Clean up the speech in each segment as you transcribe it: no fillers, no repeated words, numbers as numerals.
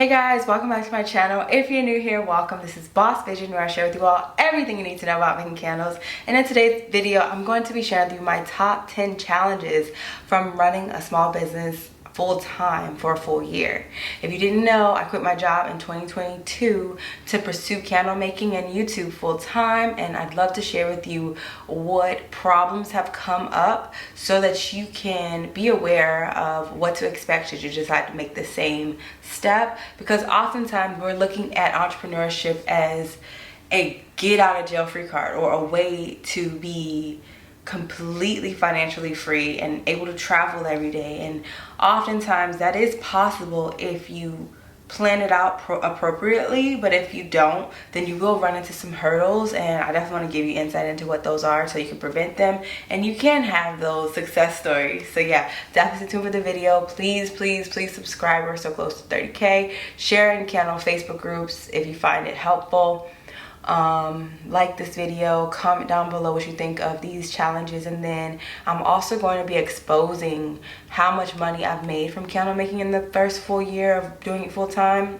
Hey guys, welcome back to my channel. If you're new here, welcome. This is Boss Vision, where I share with you all everything you need to know about making candles. And in today's video, I'm going to be sharing with you my top 10 challenges from running a small business full-time for a full year. If you didn't know, I quit my job in 2022 to pursue candle making and YouTube full-time, and I'd love to share with you what problems have come up so that you can be aware of what to expect should you decide to make the same step, because oftentimes we're looking at entrepreneurship as a get out of jail free card or a way to be completely financially free and able to travel every day. And oftentimes that is possible if you plan it out appropriately, but if you don't, then you will run into some hurdles, and I definitely want to give you insight into what those are so you can prevent them and you can have those success stories. So yeah, definitely stay tuned for the video. Please subscribe. We're so close to 30K. Share in candle Facebook groups if you find it helpful. Like this video, comment down below what you think of these challenges, and then I'm also going to be exposing how much money I've made from candle making in the first full year of doing it full time.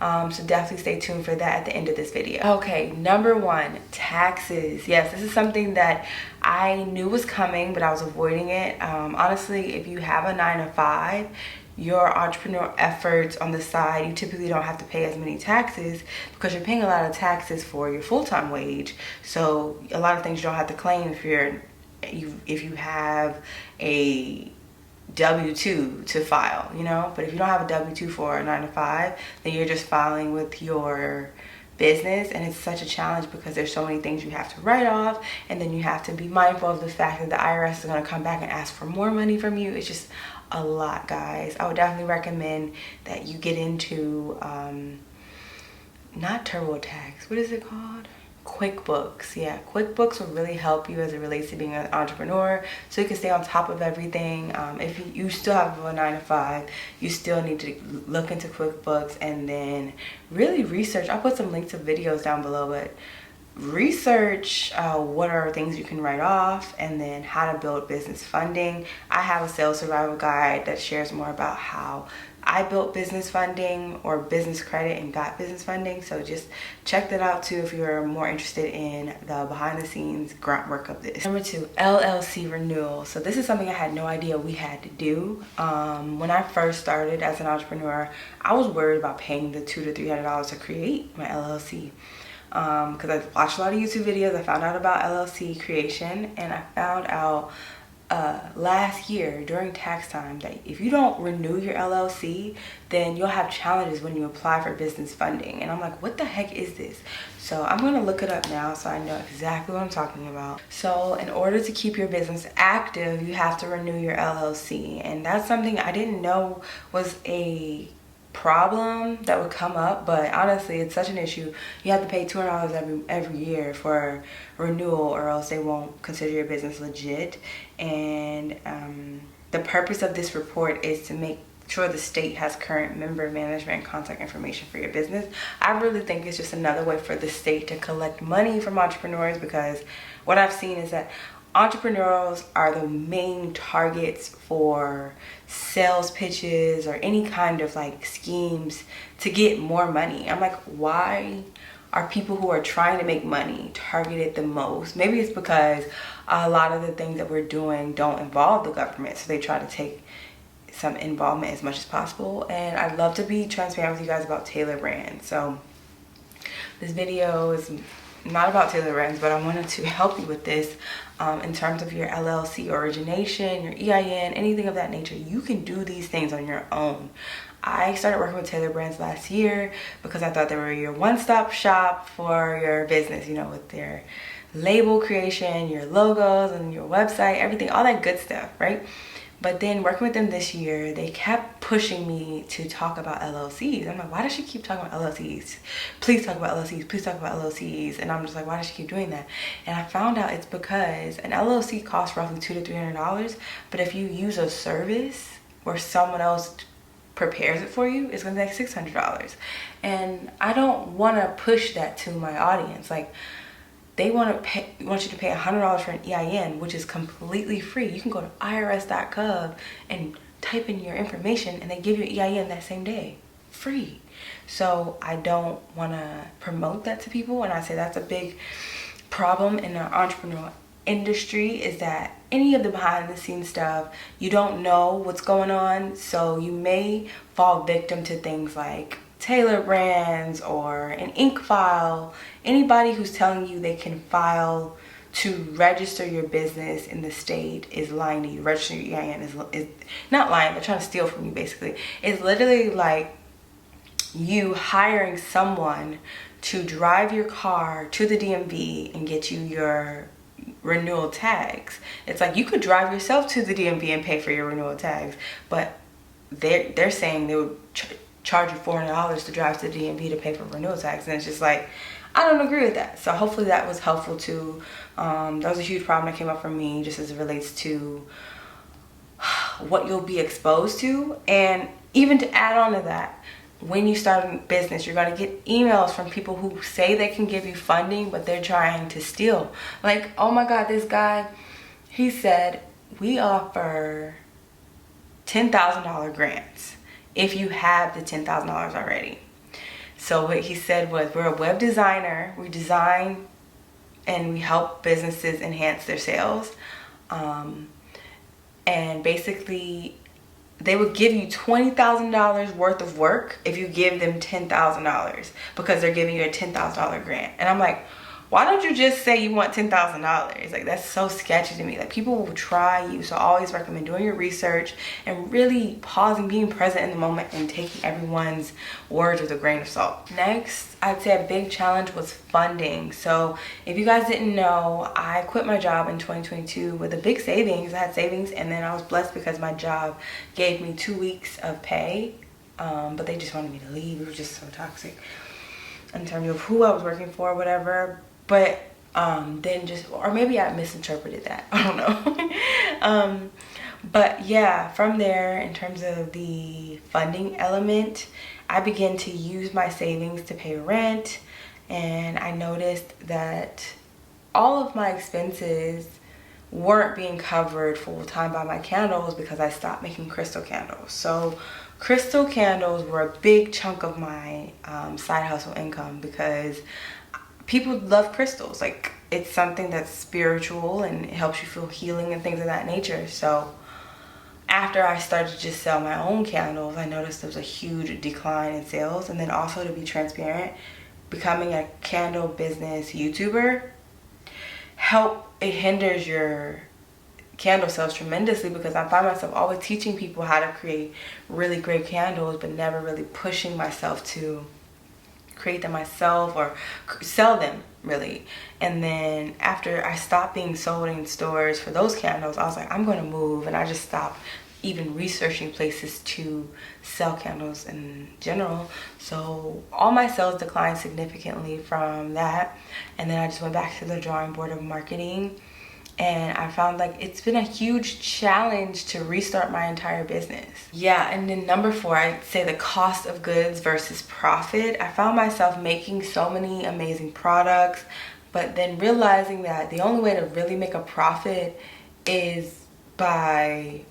So definitely stay tuned for that at the end of this video. Okay, number one, taxes. Yes, this is something that I knew was coming, but I was avoiding it. Honestly, if you have a 9 to 5, your entrepreneurial efforts on the side, you typically don't have to pay as many taxes because you're paying a lot of taxes for your full-time wage. So a lot of things you don't have to claim if you have a W-2 to file, you know. But if you don't have a W-2 for a 9 to 5, then you're just filing with your business, and it's such a challenge because there's so many things you have to write off, and then you have to be mindful of the fact that the IRS is going to come back and ask for more money from you. It's just a lot, guys. I would definitely recommend that you get into not TurboTax, what is it called? QuickBooks. Yeah, QuickBooks will really help you as it relates to being an entrepreneur, so you can stay on top of everything. If you still have a 9 to 5, you still need to look into QuickBooks and then really research. I'll put some links to videos down below, but research what are things you can write off, and then how to build business funding. I have a sales survival guide that shares more about how I built business funding or business credit and got business funding, so just check that out too if you're more interested in the behind the scenes grunt work of this. Number 2, LLC renewal. So this is something I had no idea we had to do. When I first started as an entrepreneur, I was worried about paying the $200 to $300 to create my LLC. Because I watched a lot of YouTube videos. I found out about LLC creation, and I found out last year during tax time that if you don't renew your LLC, then you'll have challenges when you apply for business funding. And I'm like, what the heck is this? So I'm going to look it up now so I know exactly what I'm talking about. So in order to keep your business active, you have to renew your LLC, and that's something I didn't know was a problem that would come up, but honestly it's such an issue. You have to pay $200 every year for renewal, or else they won't consider your business legit. And the purpose of this report is to make sure the state has current member management and contact information for your business. I really think it's just another way for the state to collect money from entrepreneurs, because what I've seen is that entrepreneurs are the main targets for sales pitches or any kind of like schemes to get more money. I'm like, why are people who are trying to make money targeted the most? Maybe it's because a lot of the things that we're doing don't involve the government, so they try to take some involvement as much as possible. And I'd love to be transparent with you guys about Taylor Brands. So this video is not about Taylor Brands, but I wanted to help you with this in terms of your LLC origination, your EIN, anything of that nature. You can do these things on your own. I started working with Taylor Brands last year because I thought they were your one-stop shop for your business, you know, with their label creation, your logos, and your website, everything, all that good stuff, right? But then working with them this year, they kept pushing me to talk about LLCs. I'm like, why does she keep talking about LLCs? Please talk about LLCs. Please talk about LLCs. And I'm just like, why does she keep doing that? And I found out it's because an LLC costs roughly $200 to $300. But if you use a service where someone else prepares it for you, it's going to be like $600. And I don't want to push that to my audience. Like, they want you to pay $100 for an EIN, which is completely free. You can go to irs.gov and type in your information, and they give you an EIN that same day. free. So I don't want to promote that to people, and I say that's a big problem in our entrepreneurial industry, is that any of the behind the scenes stuff, you don't know what's going on, so you may fall victim to things like Taylor Brands or an ink file. Anybody who's telling you they can file to register your business in the state is lying to you. Registering your EIN is not lying, they're trying to steal from you basically. It's literally like you hiring someone to drive your car to the DMV and get you your renewal tags. It's like you could drive yourself to the DMV and pay for your renewal tags, but they're saying they would charge you $400 to drive to the DMV to pay for renewal tags, and it's just like, I don't agree with that. So hopefully that was helpful too. That was a huge problem that came up for me, just as it relates to what you'll be exposed to. And even to add on to that, when you start a business, you're going to get emails from people who say they can give you funding, but they're trying to steal. Like, oh my God, this guy, he said, we offer $10,000 grants if you have the $10,000 already. So what he said was, we're a web designer. We design and we help businesses enhance their sales. And basically, they would give you $20,000 worth of work if you give them $10,000, because they're giving you a $10,000 grant. And I'm like, why don't you just say you want $10,000? Like, that's so sketchy to me. Like, people will try you. So I always recommend doing your research and really pausing, being present in the moment, and taking everyone's words with a grain of salt. Next, I'd say a big challenge was funding. So if you guys didn't know, I quit my job in 2022 with a big savings. I had savings, and then I was blessed because my job gave me 2 weeks of pay, but they just wanted me to leave. It was just so toxic in terms of who I was working for or whatever. But then just, or maybe I misinterpreted that, I don't know. But yeah, from there, in terms of the funding element, I began to use my savings to pay rent, and I noticed that all of my expenses weren't being covered full time by my candles, because I stopped making crystal candles. So crystal candles were a big chunk of my side hustle income, because people love crystals. Like, it's something that's spiritual and it helps you feel healing and things of that nature. So after I started to just sell my own candles, I noticed there was a huge decline in sales. And then also, to be transparent, becoming a candle business YouTuber it hinders your candle sales tremendously, because I find myself always teaching people how to create really great candles, but never really pushing myself to create them myself or sell them, really. And then after I stopped being sold in stores for those candles, I was like, I'm going to move. And I just stopped even researching places to sell candles in general. So all my sales declined significantly from that. And then I just went back to the drawing board of marketing. And I found like it's been a huge challenge to restart my entire business. Yeah, and then number 4, I'd say the cost of goods versus profit. I found myself making so many amazing products, but then realizing that the only way to really make a profit is by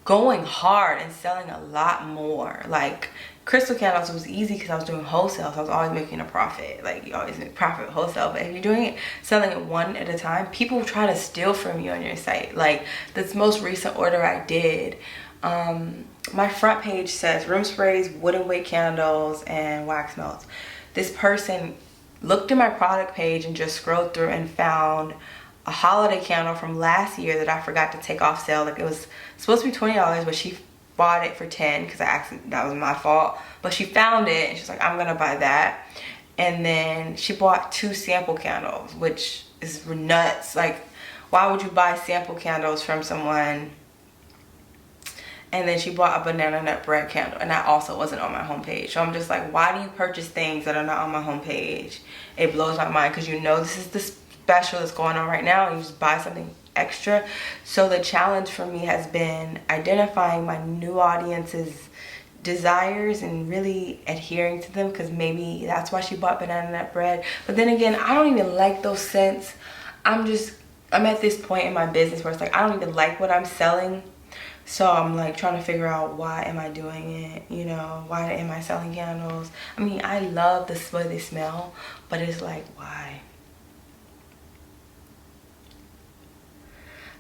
going hard and selling a lot more. Like, crystal candles was easy because I was doing wholesale, so I was always making a profit. Like, you always make profit with wholesale, but if you're doing it, selling it one at a time, people try to steal from you on your site. Like, this most recent order I did, my front page says room sprays, wooden weight candles, and wax melts. This person looked at my product page and just scrolled through and found a holiday candle from last year that I forgot to take off sale. Like, it was supposed to be $20, but she bought it for $10 because that was my fault. But she found it and she's like, I'm gonna buy that. And then she bought 2 sample candles, which is nuts. Like, why would you buy sample candles from someone? And then she bought a banana nut bread candle, and that also wasn't on my homepage. So I'm just like, why do you purchase things that are not on my homepage? It blows my mind, because you know this is the special that's going on right now, and you just buy something extra. So the challenge for me has been identifying my new audience's desires and really adhering to them, because maybe that's why she bought banana nut bread. But then again, I don't even like those scents. I'm at this point in my business where it's like, I don't even like what I'm selling. So I'm like trying to figure out, why am I doing it? You know, why am I selling candles? I mean, I love the way they smell, but it's like, why?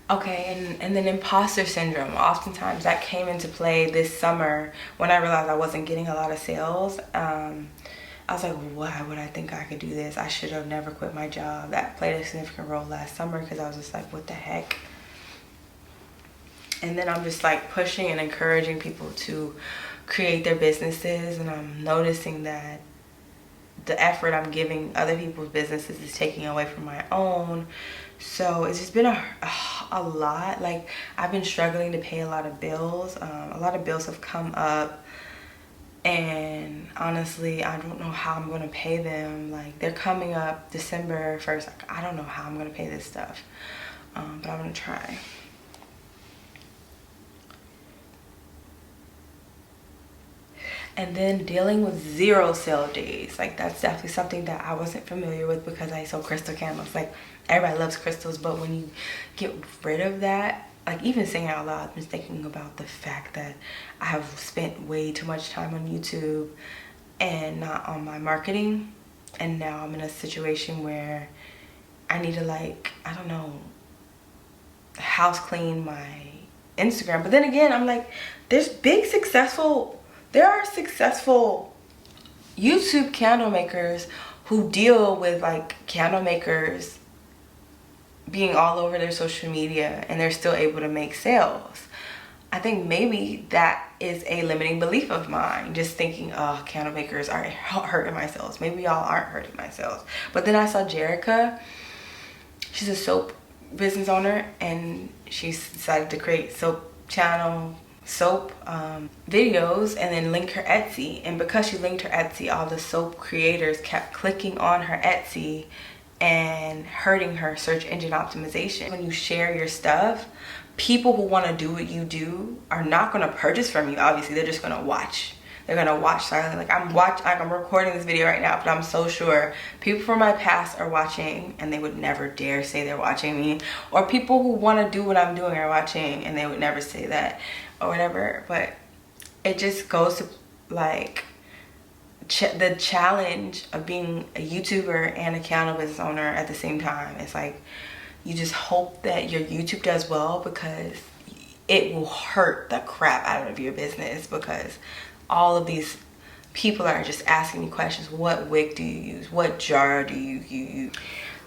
Okay, and then imposter syndrome. Oftentimes that came into play this summer when I realized I wasn't getting a lot of sales. I was like, why would I think I could do this? I should have never quit my job. That played a significant role last summer because I was just like, what the heck? And then I'm just like pushing and encouraging people to create their businesses, and I'm noticing that the effort I'm giving other people's businesses is taking away from my own. So it's just been a lot. Like, I've been struggling to pay a lot of bills. A lot of bills have come up, and honestly, I don't know how I'm going to pay them. Like, they're coming up December 1st. Like, I don't know how I'm going to pay this stuff, but I'm going to try. And then dealing with 0 sale days, like that's definitely something that I wasn't familiar with because I sell crystal candles. Like, everybody loves crystals, but when you get rid of that, like, even saying it out loud, I'm just thinking about the fact that I have spent way too much time on YouTube and not on my marketing, and now I'm in a situation where I need to, like, I don't know, house clean my Instagram. But then again, I'm like, there are successful YouTube candle makers who deal with like candle makers being all over their social media, and they're still able to make sales. I think maybe that is a limiting belief of mine, just thinking, oh, candle makers are hurting my sales. Maybe y'all aren't hurting my sales. But then I saw Jerica. She's a soap business owner, and she's decided to create soap videos and then link her Etsy. And because she linked her Etsy, all the soap creators kept clicking on her Etsy and hurting her search engine optimization. When you share your stuff, people who want to do what you do are not going to purchase from you. Obviously, they're just going to watch. They're going to watch silently. Like, I'm recording this video right now, but I'm so sure people from my past are watching, and they would never dare say they're watching me. Or people who want to do what I'm doing are watching, and they would never say that or whatever. But it just goes to like the challenge of being a YouTuber and a candle business owner at the same time. It's like, you just hope that your YouTube does well, because it will hurt the crap out of your business, because all of these people are just asking me questions. What wick do you use? What jar do you use?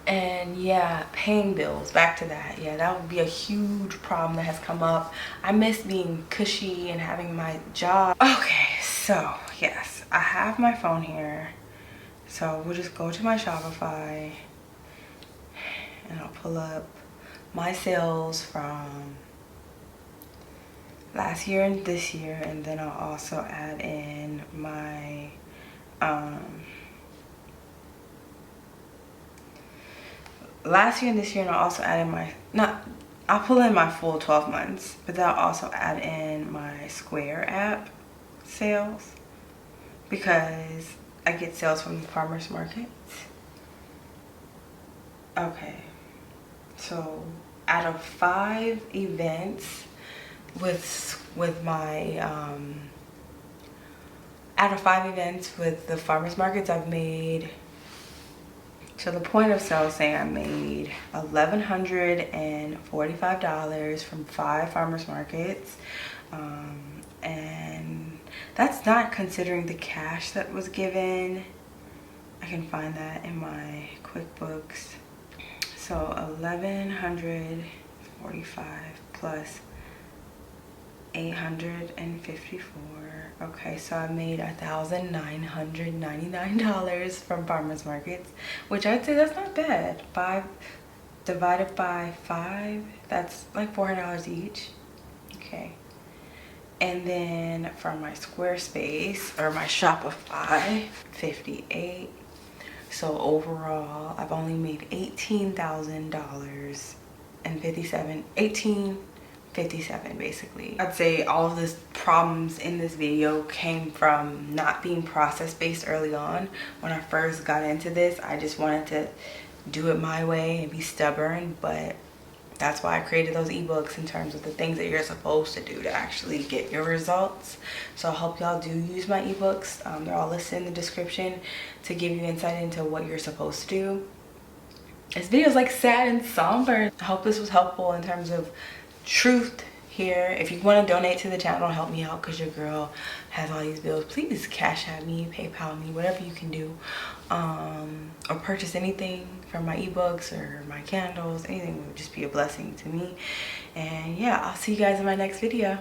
And yeah, paying bills, back to that. Yeah, that would be a huge problem that has come up. I miss being cushy and having my job. Okay, so yes, I have my phone here. So we'll just go to my Shopify, and I'll pull up my sales from last year and this year, and then I'll also add in my last year and this year, and I'll also add in my, I'll pull in my full 12 months, but then I'll also add in my Square app sales, because I get sales from the farmers market. Okay, so out of 5 events with my out of 5 events with the farmers markets, I've made, to the point of sale, saying I made $1,145 from 5 farmers markets, and that's not considering the cash that was given. I can find that in my QuickBooks. So 1,145 plus 854. Okay, so I made $1,999 from farmers markets, which I'd say that's not bad. 5 divided by 5, that's like $400 each. Okay, and then from my Squarespace, or my Shopify, 58. So overall, I've only made $18,000 and 57 basically. I'd say all of the problems in this video came from not being process based early on. When I first got into this, I just wanted to do it my way and be stubborn, but that's why I created those ebooks in terms of the things that you're supposed to do to actually get your results. So I hope y'all do use my ebooks. They're all listed in the description to give you insight into what you're supposed to do. This video is like sad and somber. I hope this was helpful in terms of truth here. If you want to donate to the channel, help me out because your girl has all these bills, please Cash App me, PayPal me, whatever you can do, or purchase anything from my ebooks or my candles. Anything would just be a blessing to me. And yeah, I'll see you guys in my next video.